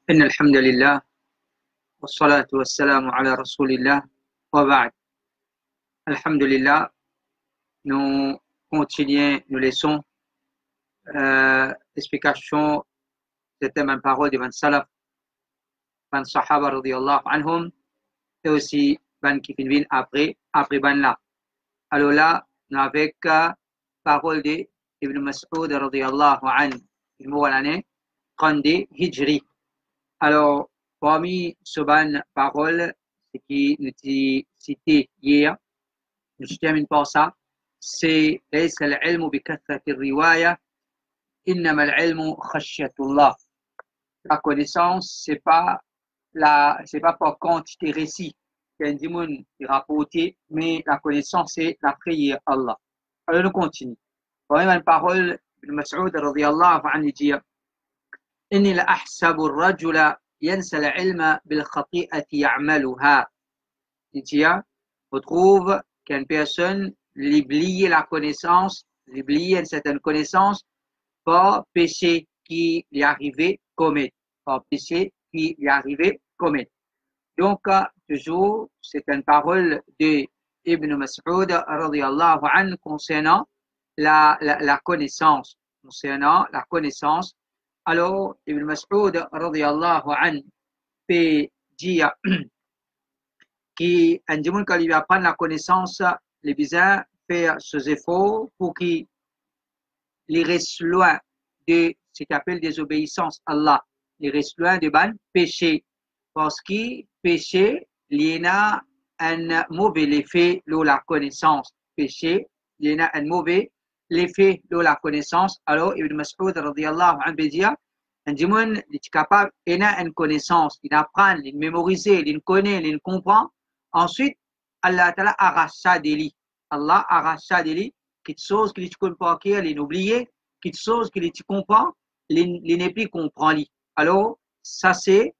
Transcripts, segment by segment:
إن الحمد لله والصلاة والسلام على رسول الله وبعد. Alhamdulillah, nous continuons, nous laissons l'explication des thèmes en parole de Ban Salaf, Ban Sahaba radiyallahu anhum, et aussi Ban Kifin après Ban là. Alors là, nous avec parole de Ibn Mas'ud radiyallahu anhu, il mot l'année 32 Hijri. Alors, parmi ce ban parole, ce qui nous est cité hier, je termine par ça, c'est ليس العلم بكثرة الرواية إنما العلم خشية الله. La connaissance, c'est pas par quantité récit qu'un démon est rapporté, mais la connaissance, c'est la prière Allah. Alors, nous continuons. Parmi une parole, Ibn Mas'ud radiyallahu anhu dit إني لأحسب الرجل ينسى العلم بالخطيئة يعملها. Il dit, on trouve qu'une personne l'oublie la connaissance, l'oublie une certaine connaissance par péché qui lui est arrivé commettre. Par péché qui lui est arrivé commettre. Donc, toujours, c'est une parole de Ibn Mas'ud radiyallahu anhu concernant la connaissance. Concernant la connaissance. Alors, Ibn Mas'ud radiyallahu anhu peut dire qu'un démon quand il va prendre la connaissance, les besoins faire ses efforts pour qu'il reste loin de ce qu'on appelle désobéissance à Allah. Il reste loin de ban péché. Parce que péché, il y a un mauvais effet de la connaissance. Péché, il y a un mauvais l'effet de la connaissance. Alors, Ibn Mas'ud radiyallahu anhu veut dire, un démon est capable, il a une connaissance, il apprend, il mémorise, il connaît, il comprend. Ensuite, Allah Ta'ala arrache ça de lui. Allah arrache ça de lui. Quelque chose qu'il ne comprend pas, il oublie. Quelque chose qu'il comprend, il n'est plus comprend lui. Alors, ça c'est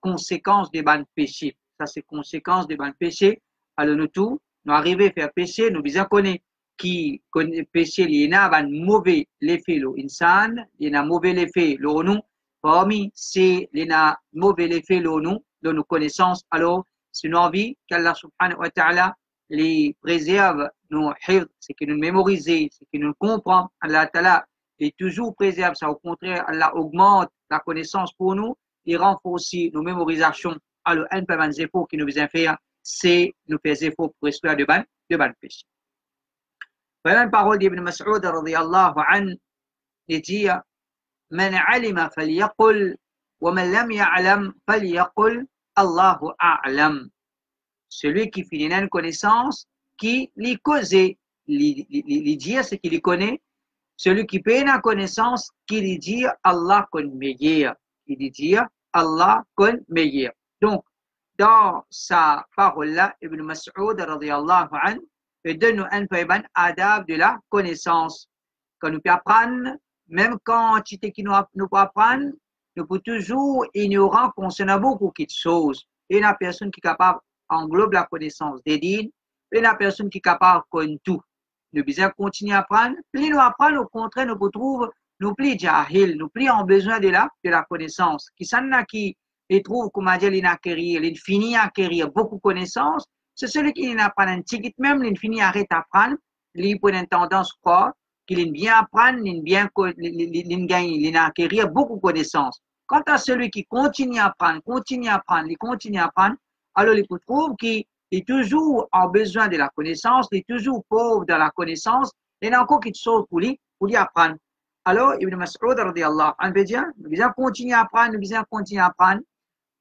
conséquence des ban péchés. Ça c'est conséquence des ban péchés. Alors, nous arrivons à faire péché, nous bien connaître qui connaît péché, il y a un mauvais effet le insan, il y a un mauvais effet le nous. Parmi c'est il y a un mauvais effet le nous, de nos connaissances. Alors, c'est une envie qu'Allah subhanahu wa ta'ala les préserve, nous hifd, c'est qu'il nous mémorise, c'est qu'il nous comprend. Allah ta'ala est toujours préserve ça. Au contraire, Allah augmente la connaissance pour nous, il renforce aussi nos mémorisations. Alors, un peu des efforts qui nous besoin faire, c'est nous faire des efforts pour rester de ban péché. Voilà une parole d'Ibn Mas'ud radiyallahu anhu, il dit من علم فليقل ومن لم يعلم فليقل Allahu a'lam. Celui qui finit une connaissance, qui lui cause, lui dire ce qu'il connaît. Celui qui paye une connaissance, qui lui dit Allah connaît meilleur. Qui lui dit Allah connaît meilleur. Donc, dans sa parole-là, Ibn Mas'ud radiyallahu anhu donne un peu adab de la connaissance. Quand nous pouvons apprendre, même quand tu qui nous peut apprendre, nous pouvons toujours ignorer concernant beaucoup de choses. Et la personne qui est capable englobe la connaissance des dînes, et la personne qui est capable de connaître tout. Nous devons continuer à apprendre. Plus nous apprenons, au contraire, nous retrouvons, nous plus jahil, nous plus en besoin de la connaissance. Qui s'en a qui les trouve, comme on dit, il finit à acquérir beaucoup de connaissances. C'est celui qui n'a pas un ticket même, il finit à arrêter d'apprendre, il prend une tendance quoi, qu'il aime bien apprendre, il bien gagne, il a acquérir beaucoup de connaissances. Quant à celui qui continue à apprendre, alors il trouve qu'il est toujours en besoin de la connaissance, il est toujours pauvre dans la connaissance, il y a encore quelque chose pour lui apprendre. Alors, Ibn Mas'ud radiyallahu anhu veut dire, nous devons continuer à apprendre,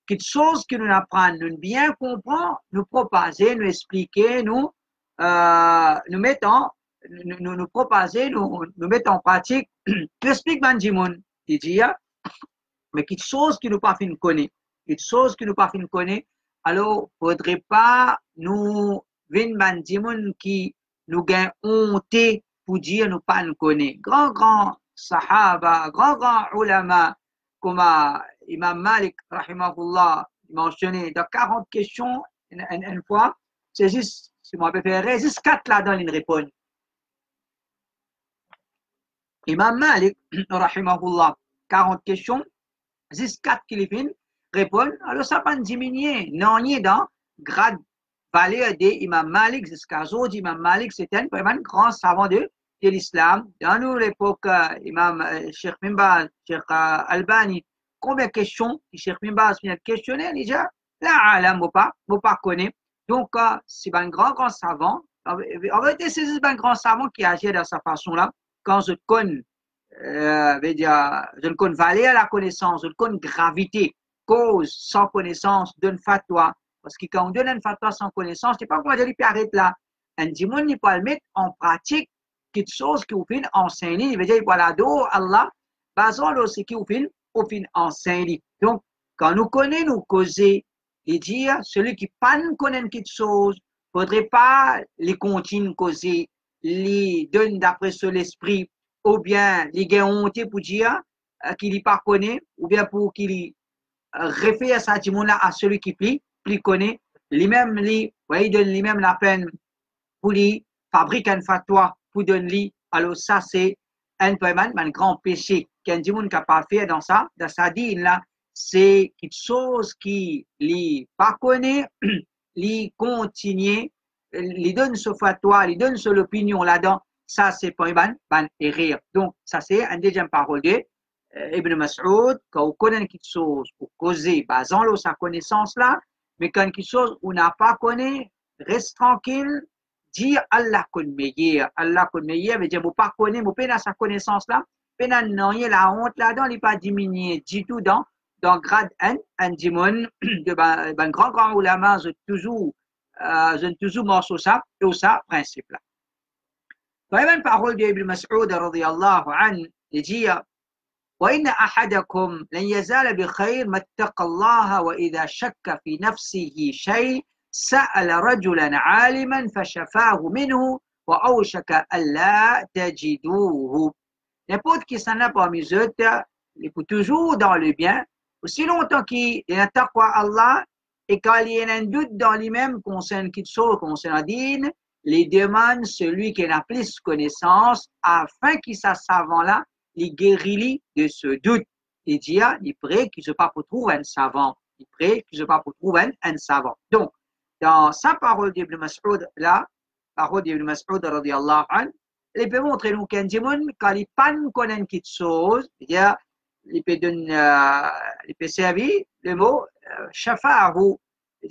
quelque chose que nous apprenons, nous bien comprendre, nous propager, nous expliquer, nous mettre en pratique. Tu expliques Banjimoun, il dit, mais quelque chose que nous pas fin connaître, alors il ne faudrait pas nous venir Banjimoun qui nous gagne honte pour dire nous pas nous connaître. Grand sahaba, grand ulama, comme Imam Malik, rahimahullah, mentionné dans 40 questions une fois, c'est juste, si moi préféré, juste 4 là-dedans, il répond. Imam Malik, rahimahullah, 40 questions, jusqu'à ce qu'il finisse répondre, alors ça pas diminuer, non, ni dans grade valeur d'Imam Malik jusqu'à aujourd'hui. Imam Malik, c'était un grand savant de l'islam. Dans nous, l'époque, Imam Cheikh Mimbaz, Cheikh Albani, combien de questions Cheikh Mimbaz vient de questionner déjà? Là, alam, vous pas connaître. Donc, c'est un grand savant. En vérité, c'est un grand savant qui agit de cette façon-là. Quand je connais, je ne connais valeur la connaissance, je ne connais gravité, cause sans connaissance d'une fatwa. Parce que quand on donne une fatwa sans connaissance, c'est pas comment dire, il peut arrêter là. Un dimon, il peut le mettre en pratique quelque chose qui vous fait enseigner. Il veut dire, voilà, Allah, basant le ce qui vous fait enseigner. Donc, quand nous connaissons, nous causer, et dire, celui qui ne connaît quelque chose, il ne faudrait pas les continuer causer, les donne d'après sur l'esprit, ou bien les gains honte pour dire qu'il n'y pas connaît, ou bien pour qu'il réfère sa dimon-là à celui qui plie connaît, lui-même, il donne lui-même la peine pour lui fabriquer un fatwa pour donner lui. Alors, ça, c'est un grand péché qu'un dimon n'a pas fait dans sa dîne là. C'est quelque chose qui lui pas connaît, lui continue, lui donne ce fatwa, lui donne son opinion là-dedans. Ça, c'est pas une erreur. Donc, ça, c'est une deuxième parole de Ibn Mas'ud. Quand on connaît quelque chose pour causer, basant sa connaissance là, mais quand quelque chose on n'a pas connu, reste tranquille, dire Allah connaît meilleur. Allah connaît meilleur, veut dire, vous pas connaître, vous pas sa connaissance là, vous n'avez la honte là-dedans, il n'est pas diminué du tout dans grade 1, un dimon, de grand ulama, je toujours morceau ça, et ça, principe là. Il y a une parole d'Ibn Mas'ud, radiyallahu anhu, il dit, وإن أحدكم لن يزال بخير ما اتقى الله وإذا شك في نفسه شيء سأل رجلا عالما فشفاه منه وأوشك ألا تجدوه. N'importe qui s'en a parmi eux, il est toujours dans le bien, aussi longtemps qu'il y a un taqwa Allah et quand il y a un doute dans lui-même concernant quelque chose, concernant din, les demande celui qui a plus connaissance afin qu'il soit savant là, il guérit de ce doute. Il dit, il prie qu'il ne se pas pour trouver un savant. Il prie qu'il ne se pas pour trouver un savant. Donc, dans sa parole d'Ibn Mas'ud, là, parole d'Ibn Mas'ud, radiyallahu anhu, il peut montrer nous qu'un démon, quand il ne connaît pas quelque chose, il peut donner, il peut servir le mot shafa'ahu.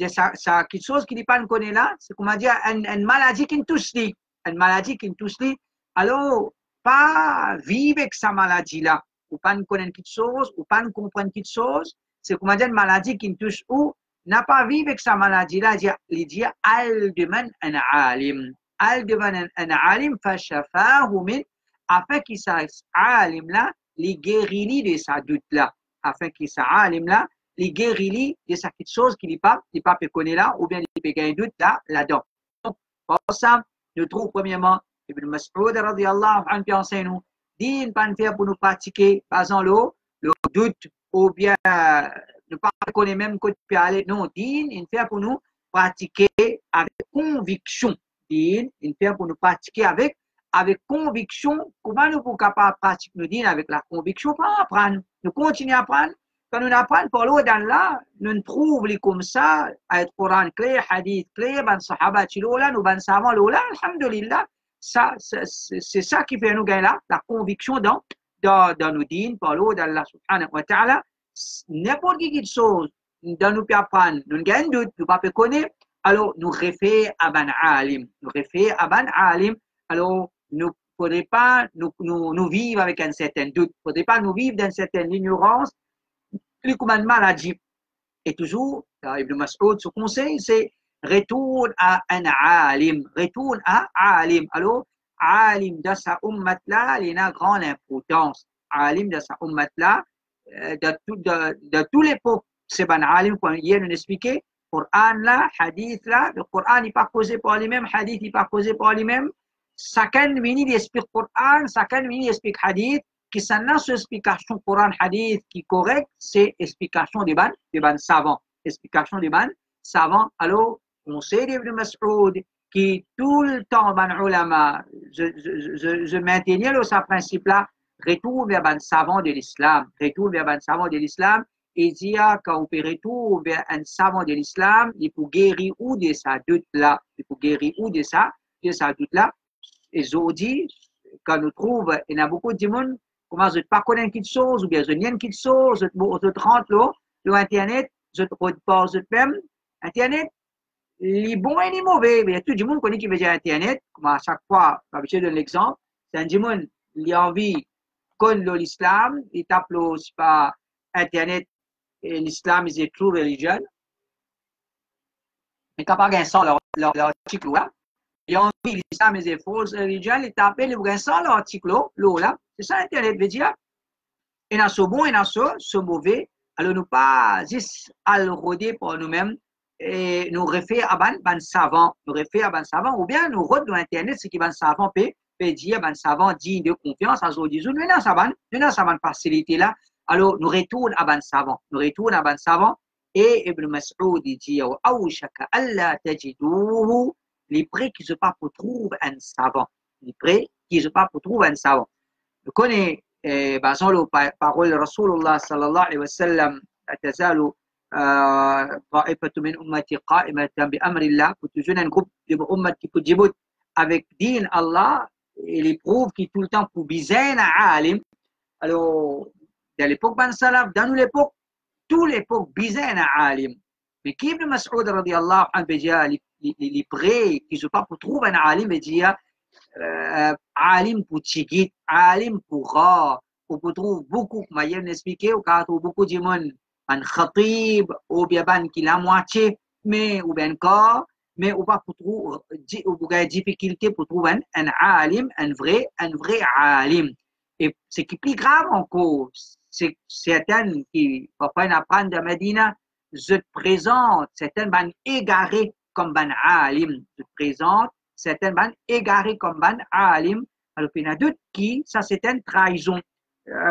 Ça, quelque chose qu'il ne connaît là, c'est comment dire, une maladie qui touche lui. Une maladie qui touche lui. Alors, pas vivre avec sa maladie-là, ou pas connaître quelque chose, ou pas comprendre quelque chose, c'est comment dire une maladie qui ne touche où, n'a pas vivre avec sa maladie-là, il dit, al demande un alim. Al demande un alim, fashafahu min, afin qu'il s'aille alim-là, les guérit de sa doute-là, afin qu'il s'aille alim-là, les guérit de sa quelque chose qu'il n'est pas connaît là, ou bien il peut gagner doute là-dedans. Donc, pour ça, nous trouvons premièrement Ibn Mas'ud radiyallahu anhu enseigne nous, din pas faire pour nous pratiquer, par exemple le doute ou bien ne pas connaître même côté peut aller. Non, din il fait pour nous pratiquer avec conviction. Din il fait pour nous pratiquer avec conviction. Comment nous sommes capables de pratiquer nos din avec la conviction? Pas apprendre. Nous continuons à apprendre. Quand nous apprenons pour l'eau dans là, nous trouvons comme ça, avec Coran clair, hadith clair, ban sahaba chilola, nous ban savants lola, alhamdulillah. Ça, c'est ça qui fait nous gagner la conviction dans nos dînes, par l'eau d'Allah subhanahu wa ta'ala. N'importe quelle chose, dans nous peut apprendre, nous gagnons doute, nous ne pouvons pas connaître, alors nous référons à ban alim. Nous référons à ban alim, alors nous ne faudrait pas nous vivre avec un certain doute, il ne faudrait pas nous vivre d'une certaine ignorance, plus comme une maladie. Et toujours, Ibn Mas'ud, ce conseil, c'est retourne à un alim, retourne à alim. Alors, alim de sa ummat là, il a grande importance. Alim de sa ummat là, de toute l'époque, c'est un alim qu'on vient de nous expliquer. Coran là, hadith là, le Coran n'est pas causé par lui-même, hadith n'est pas causé par lui-même. Chacun minute explique Coran, chacun minute explique hadith. Qui s'en a sur explication Coran hadith qui est correct, c'est explication des ban savants. Explication des ban savants. Alors, on sait d'Ibn Mas'ud qui tout le temps, ban ulama, je maintenais ce principe-là, retourne vers un savant de l'islam, retourne vers un savant de l'islam, et dit quand on peut retourner vers un savant de l'islam, il peut guérir ou de sa doute là, il peut guérir ou de sa doute là. Et aujourd'hui, quand nous trouvons, il y a beaucoup de monde, comment je ne pas connaître quelque chose, ou bien je n'ai quelque chose, je rentre là, sur Internet, je te repose même, Internet, les bons et les mauvais. Il y a tout le monde qui connaît qui veut dire Internet, comme à chaque fois, je donne l'exemple, c'est un monde, il a envie connaître l'islam, il tape le, c'est pas Internet, et l'islam is a true religion. Mais quand pas leur article là, ils ont dit l'islam is a false religion, ils tapent le l'article là, c'est ça Internet veut dire. Et dans ce bon et dans ce mauvais, alors nous pas juste à le roder pour nous-mêmes, et nous refaire à ban savant, nous refaire à ban savant, ou bien nous rodons dans Internet ce qui ban savant peut dire, ban savant digne de confiance, à ce disons, nous dans savant facilité là, alors nous retournons à ban savant, et Ibn Mas'ud dit, Awshaka alla tajiduhu, les prêts qui se pas pour trouver un savant, les prêts qui se pas pour trouver un savant. Vous connaissez, basant la parole de Rasulullah sallallahu alayhi wa sallam, تزال طائفة من أمتي قائمة بأمر الله, pour toujours un groupe de ummat qui peut débouter avec din Allah, et les prouve qui tout le temps pour bizain à alim. Alors, dans l'époque ban salaf, dans l'époque, toute l'époque bizain à alim. Mais qui Ibn Mas'ud radiyallahu anhu dire les prêts qui se pas pour trouver un alim, veut dire alim pour tigit, alim pour rare, on peut trouver beaucoup, comme je l'ai expliqué, on peut trouver beaucoup de monde, un khatib, ou bien qui la moitié, mais ou bien encore, mais on va trouver des difficultés pour trouver un alim, un vrai alim. Et ce qui est plus grave encore, c'est certains qui parfois apprennent de Medina, je te présente certains ban égarés comme ban alim, je te présente certains ban égarés comme ban alim. Alors il y en a d'autres qui, ça c'est une trahison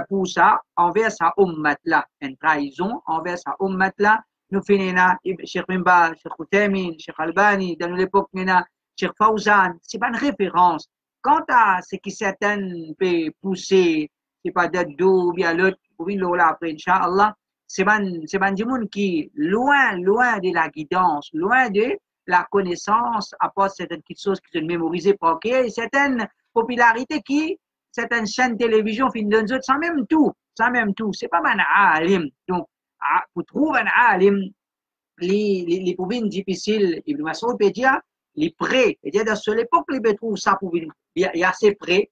pour ça envers sa ummat là, une trahison envers sa ummat là. Nous finissons Cheikh Mimba, Cheikh Uthaymeen, Cheikh Albani, dans l'époque Cheikh Fawzan, c'est pas une référence. Quant à ce qui certains peut pousser, c'est pas d'être d'où ou bien l'autre, oui là après Inch'Allah, c'est du monde qui loin de la guidance, loin de la connaissance, apporte certaines choses qui sont mémorisées par et certaines popularités qui, certaines chaînes de télévision finissent d'un autre, sans même tout, c'est pas un alim. Donc, pour trouver un alim, les provinces difficiles, Ibn Mas'ud peut dire, les prêts, c'est-à-dire dans cette époque, les trouvent ça pour il y a assez prêts.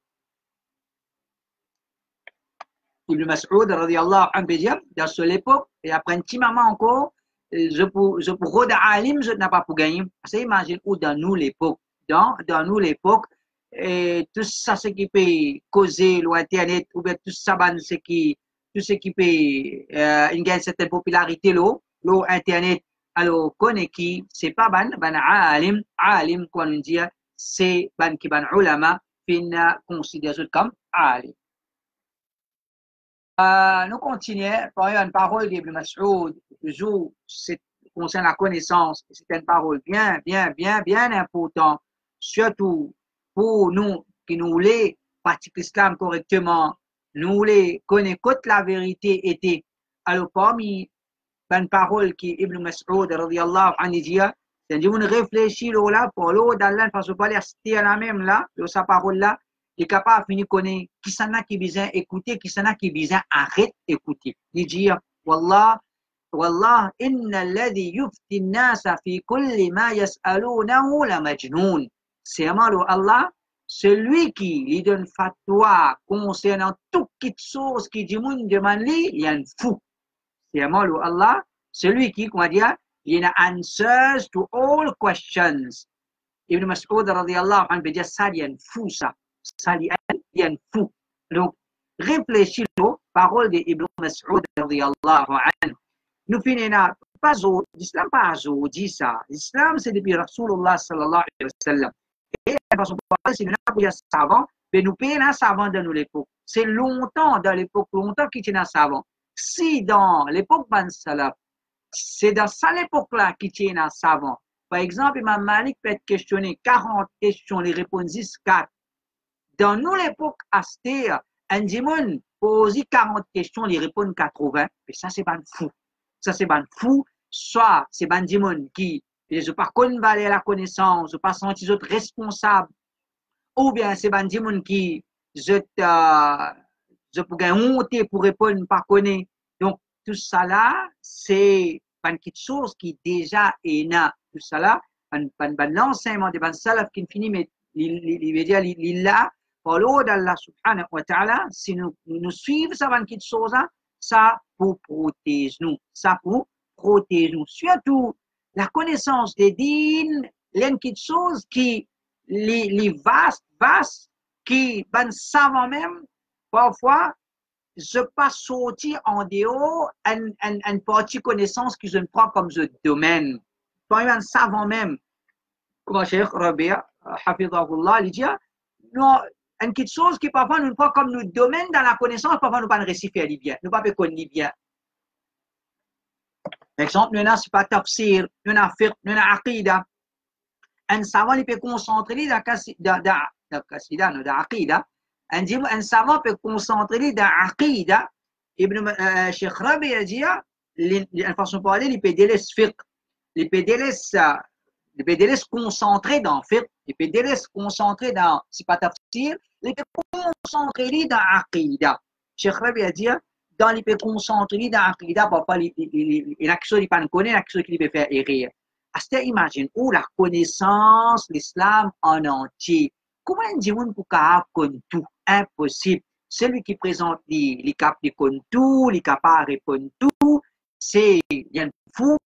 Ibn Mas'ud, radiyallahu anhu, peut dire, dans cette époque, et après un petit moment encore, je pour rôder alim, je n'ai pas pour gagner. Parce que imagine où dans nous l'époque, dans nous l'époque, et tout ça, ce qui peut causer l'internet, ou bien tout ça, tout ce qui peut gagner cette popularité, l'internet, alors, connaît qui, c'est pas ban alim, quoi nous dire, c'est ban qui ban ulama, fin considéré comme alim. Nous continuons par une parole d'Ibn Mas'ud, toujours concerne la connaissance, c'est une parole bien importante, surtout pour nous qui nous voulons pratiquer l'islam correctement, nous voulons connaître la vérité était. Alors parmi une parole qui Ibn Mas'ud radiyallahu anhu dit, c'est-à-dire on réfléchit là pour l'eau d'Allah parce que pas rester à la même là, sa parole là, il est capable de finir connaître qui s'en a qui besoin écouter, qui s'en a qui besoin arrête écouter. Il dit wallah inna alladhi yufti an-nasa fi kulli ma yas'alunahu la majnun. C'est Allah, celui qui lui donne fatwa concernant toute chose qui dit moun demande lui, il y a un fou. C'est Allah, celui qui, comment dire, il a answers to all questions. Ibn Mas'ud radiyallahu anhu veut dire ça, il y a un fou ça. Ça, il y a un fou. Donc, réfléchis aux paroles d'Ibn Mas'ud radiyallahu anhu. Nous finissons pas l'islam pas dit ça. L'islam c'est depuis Rasulullah sallallahu alayhi wa sallam. Et parce que c'est nous savant, mais nous payons un savant dans l'époque. C'est longtemps dans l'époque, longtemps qu'il y a un savant. Si dans l'époque ban salaf, c'est dans cette époque-là qu'il y a un savant. Par exemple, Imam Malik peut être questionné 40 questions, les réponses 4. Dans nous l'époque, Astir, un dimon pose 40 questions, il répond 80, et ça c'est ban fou. Ça c'est ban fou, soit c'est ban dimon qui ne pas connaître la connaissance, ne pas sentir autres responsables, ou bien c'est ban dimon qui je peux honte pour répondre pas connaître. Donc tout ça là, c'est une petite chose qui déjà est là. Tout ça là, l'enseignement des ban salaf qui finit, mais il veut dire là, pour l'eau d'Allah subhanahu wa ta'ala, si nous suivons ça, une petite chose, ça pour protéger nous. Ça pour protéger nous. Surtout, la connaissance des dînes, une petite chose qui, les vastes, qui, ben, savant même, parfois, je pas sortir en dehors une partie connaissance que je ne prends comme ce domaine. Par exemple, un savant même, comme Cheikh Rabia, Hafidahullah, il dit, non, une petite chose qui parfois nous prend comme nous domaine dans la connaissance, parfois nous ne pas réciter bien, nous ne pas connaître bien. Par exemple, nous n'avons pas tafsir, nous n'avons fiqh, nous n'avons aqida. Un savant, il peut concentrer dans aqida. Un savant peut concentrer dans aqida. Cheikh Rabi a dit, en façon de parler, il peut délaisser fiqh, il peut délaisser concentrer dans fiqh, il peut délaisser concentrer dans, c'est pas tafsir, il peut concentrer dans aqida. Cheikh Rabi a dit, dans il peut concentrer dans aqida, parfois, il y a quelque chose qu'il ne connaît, il y a quelque chose qu'il peut faire errer. Imagine où la connaissance, l'islam en entier. Comment un dimanche pour connaître tout? Impossible. Celui qui présente les cap de connaître tout, les capables de répondre tout, c'est un fou.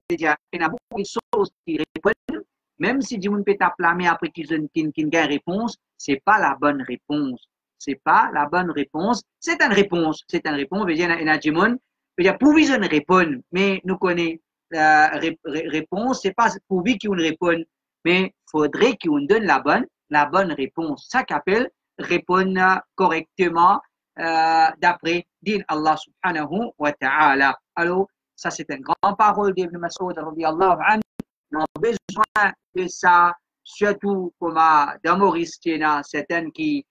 Il y a beaucoup de choses qui répondent. Même si dimanche peut t'applammer après qu'il y ait une réponse, c'est pas la bonne réponse. C'est pas la bonne réponse. C'est une réponse. C'est une réponse. Il y a un dimanche. Il y a pour vision répondre, mais nous connaissons la réponse, c'est pas pour lui qu'on répond, mais faudrait qu'on donne la bonne réponse. Ça qu'appelle répondre correctement d'après din Allah subhanahu wa ta'ala. Alors, ça c'est une grande parole d'Ibn Mas'ud radiyallahu anhu. On a besoin de ça, surtout comme dans Maurice, il y en a certaines qui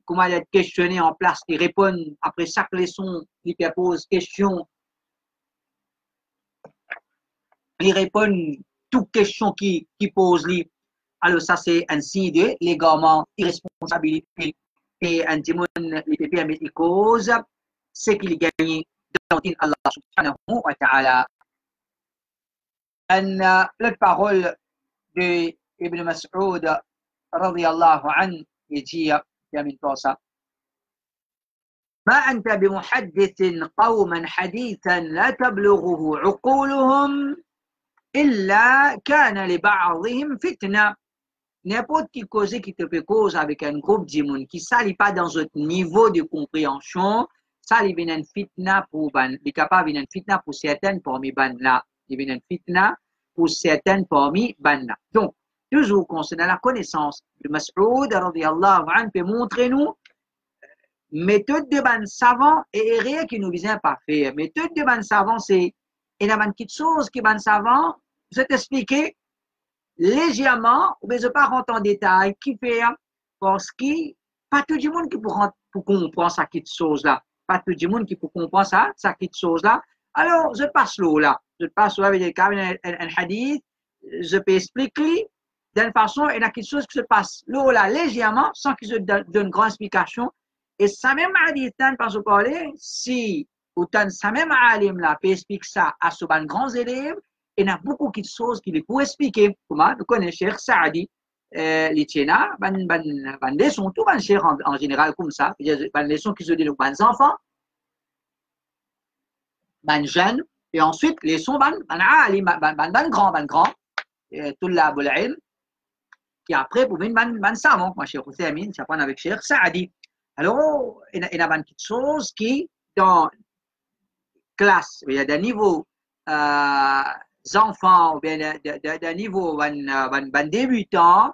comment être questionné en place, qui répondent après chaque leçon, qui posent question. Il répond toutes questions qui posent lui. Alors ça c'est un signe de l'égarement, irresponsabilité et un démon il peut mettre cause, c'est qu'il gagne dans Allah subhanahu wa ta'ala. La parole de Ibn Mas'ud radiyallahu anhu il dit من توصى ما أنت بمحدث قوما حديثا لا تبلغه عقولهم إلا كان لبعضهم فتنة. N'importe qui cause qui te fait cause avec un groupe de monde qui s'allie pas dans un niveau de compréhension, ça lui vient une fitna pour ban, il est capable d'une fitna pour certaines parmi ban là, il vient une fitna pour certaines parmi ban là. Donc toujours concernant la connaissance, le Mas'ud radiyallahu anhu peut montrer nous méthode de ban savant et rien qui nous vient pas faire. Méthode de ban savant c'est il y a une petite chose qui ban savant, je vais t'expliquer légèrement, mais je ne vais pas rentrer en détail, qui fait, parce que pas tout le monde qui pour comprendre cette petite chose-là. Pas tout le monde qui peut comprendre ça, cette petite chose-là. Alors, je passe l'eau là. Je passe l'eau avec un hadith, je peux expliquer d'une façon, il y a quelque chose qui se passe l'eau là légèrement, sans que je donne une grande explication. Et ça même hadith, parce que parler, si autant ça même alim là peut expliquer ça à ce grands élèves, il y a beaucoup de choses qui lui peuvent expliquer. Comment nous connaissons Cheikh Saadi, les tiena, ban leçons, tout ban Cheikh en général comme ça, ban leçons qui se donnent aux ban enfants, ban jeunes, et ensuite les sons ban alim, ban grand, tout la boulaïm, qui après pour venir ban savant, moi Cheikh Hussein, ça prend avec Cheikh Saadi. Alors, il y a ban petites choses qui dans classe, il y a des niveaux enfants ou bien d'un niveau ban débutant,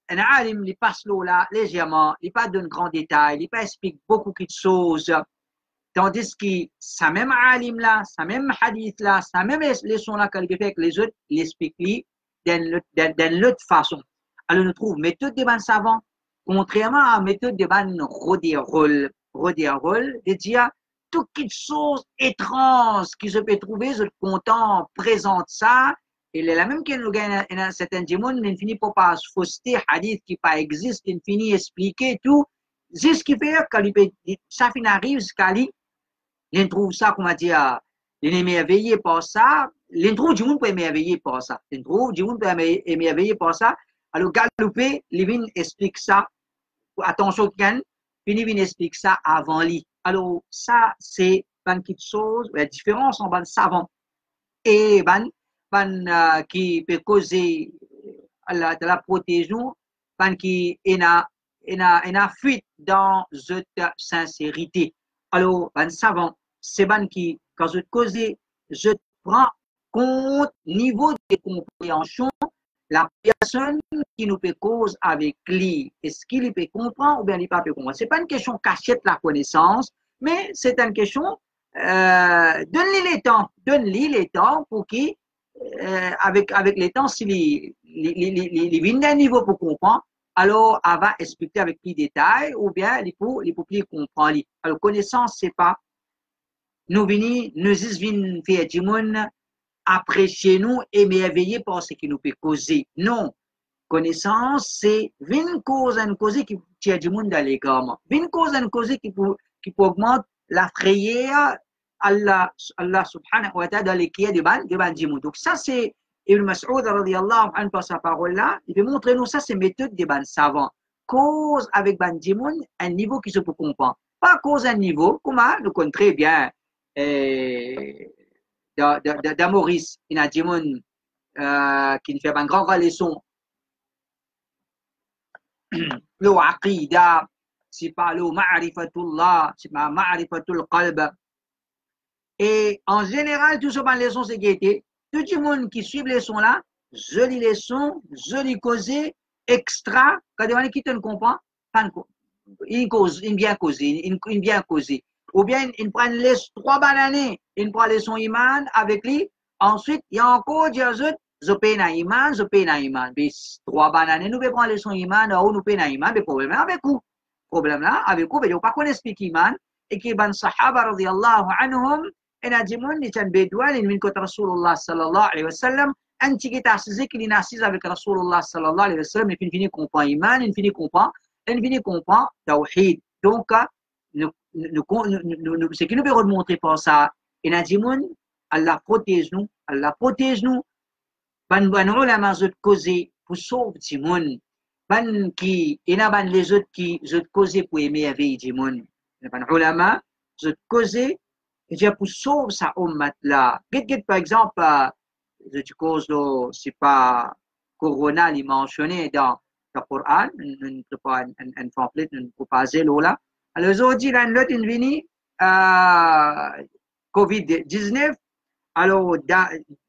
un alim il passe l'eau là légèrement, il pas donne grand détail, il pas explique beaucoup de choses, tandis que ça même alim là, ça même hadith là, ça même leçon là qu'il fait avec les autres, il explique d'une autre façon. Alors nous trouvons méthode des ban savants, Contrairement à la méthode de ban Rodierol, de dire toute chose étrange qui se peut trouver, je content, présente ça, et la même qu'il nous gagne un certain démon, il finit pas se fausser, hadith qui pas existe, il finit expliquer tout, c'est ce qui fait que ça finit arrive jusqu'à lui, il trouve ça, comment dire, il est émerveillé par ça, l'intro du monde peut émerveiller par ça, l'intro du monde peut émerveiller par ça, alors Galopé, Lévin explique ça, attention, Ken, Lévin explique ça avant lui. Alors, ça, c'est une petite chose, la différence entre les savants et qui peut causer de la protéger, qui est une fuite dans cette sincérité. Alors, les savants, c'est qui, quand je cause, je prends compte niveau de compréhension la personne qui nous peut cause avec lui, est-ce qu'il peut comprendre ou bien il ne peut pas comprendre. Ce n'est pas une question cachette la connaissance, mais c'est une question donne-lui les temps pour qu'il, avec les temps, s'il vient d'un niveau pour comprendre, alors elle va expliquer avec plus de détails ou bien il faut plus comprendre. Alors connaissance, c'est pas nous venir, nous venir faire du monde après chez nous émerveillé par ce qui nous peut causer. Non. Connaissance, c'est une cause qui tient du monde dans les gammes. Une cause qui peut augmenter la frayeur Allah subhanahu wa ta'ala dans les qui est du ban du monde. Donc ça, c'est Ibn Mas'ud radiyallahu anhu par sa parole là, il veut montrer nous ça, c'est méthode des ban savants. Cause avec ban du monde, un niveau qui se peut comprendre. Pas cause un niveau, comment nous connaissons très bien de Maurice, il a dit qui fait une grande leçon. Le aqida, c'est pas le ma'rifatullah, c'est pas ma'rifatul qalb. Et en général, tout ce ban leçon, c'est qui était, tout le monde qui suit les leçons là, jolie leçon, jolie causée, extra, quand on qui ne comprend, il bien causé, il bien causé. Ou bien il prend les 3 bananes, il prend les son iman avec lui. Ensuite, il y a encore des autres, je paye na iman. Mais 3 bananes, nous pouvons prendre les son iman, ou nous payons na iman, mais problème là avec vous. Problème là avec vous, mais on pas qu'on explique iman. Et qui ban sahaba radiyallahu anhum, et a dit, il est un bédouin, il vient contre Rasulullah sallallahu alayhi wa sallam, un petit qui est assisé, qu'il est assis avec Rasulullah sallallahu alayhi wa sallam, il finit comprendre iman, il finit comprendre tawhid. Donc, ce qui nous veut remontrer pour ça, et a dit, Allah protège nous, ban ulama zot causer pour sauver du monde, ban qui, et na ban les autres qui zot causer pour émerveiller du monde, ban ulama zot causer, et dire pour sauver sa ummat là. Par exemple, je cause, c'est pas Corona, il mentionné dans le Coran, un pamphlet, un proposé là. Alors, aujourd'hui, là, l'autre, il vient COVID-19. Alors,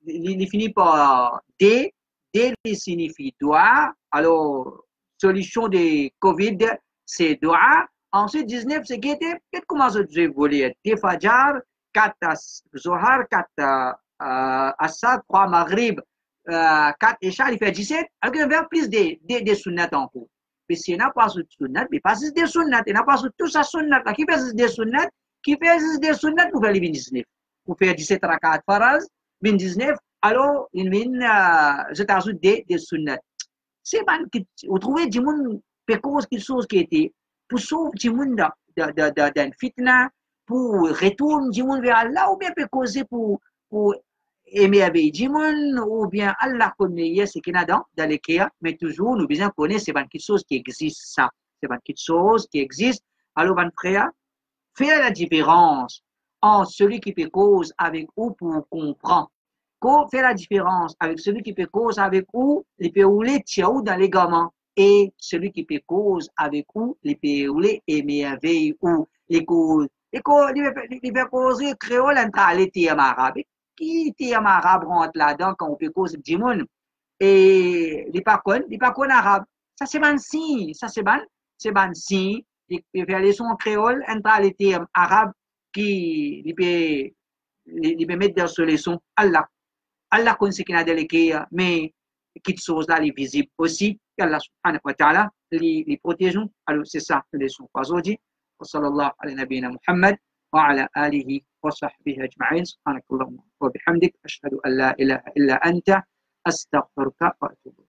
il finit par D. D signifie doigt. Alors, solution de COVID, c'est doigt. Ensuite, 19, c'est qui était, peut-être comment je vais voler. D Fajar, 4 Zohar, 4 Assad, 3 Maghrib, 4 Isha, il fait 17. Alors, il y a plus de sunnat en cours. Mais s'il n'y a pas de sunnat, mais pas des sunnat, il n'y a pas tout ça sunnat. Qui fait des sunnat, pour faire les 19. Pour faire 17 rakat faraz, 19, alors, il vient, je t'ajoute des sunnat. C'est pas vous trouvez du monde, quelque chose qui était, pour sauver du monde d'un fitna, pour retourner du monde vers Allah, ou bien peut causer pour émerveiller du monde, ou bien Allah connaît ce qu'il y a dans les cas, mais toujours, nous besoin connaître, c'est pas quelque chose qui existe, ça. C'est pas quelque chose qui existe. Alors, mon frère, faire la différence entre celui qui fait cause avec vous pour comprendre. Faire la différence avec celui qui fait cause avec vous, il peut rouler tiaou dans les gamins, et celui qui fait cause avec vous, il peut rouler émerveille ou les causes. Il peut causer créole entre les termes arabes. Qui terme arabe rentre là-dedans quand on fait cause du monde? Et les pas arabe. Ça c'est ban si, c'est ban si. Il peut faire les sons créoles entre les termes arabes qui il peut mettre dans ce leçon Allah. Allah connaît ce qu'il a délégué, mais quelque chose là est visible aussi. Allah subhanahu wa ta'ala li protégeons. Alors c'est ça que les sont pas aujourd'hui. Wa sallallahu ala nabiyina Muhammad wa ala alihi wa sahbihi ajma'in. Subhanakallahumma wa bihamdik ashhadu an la ilaha illa anta astaghfiruka wa atubu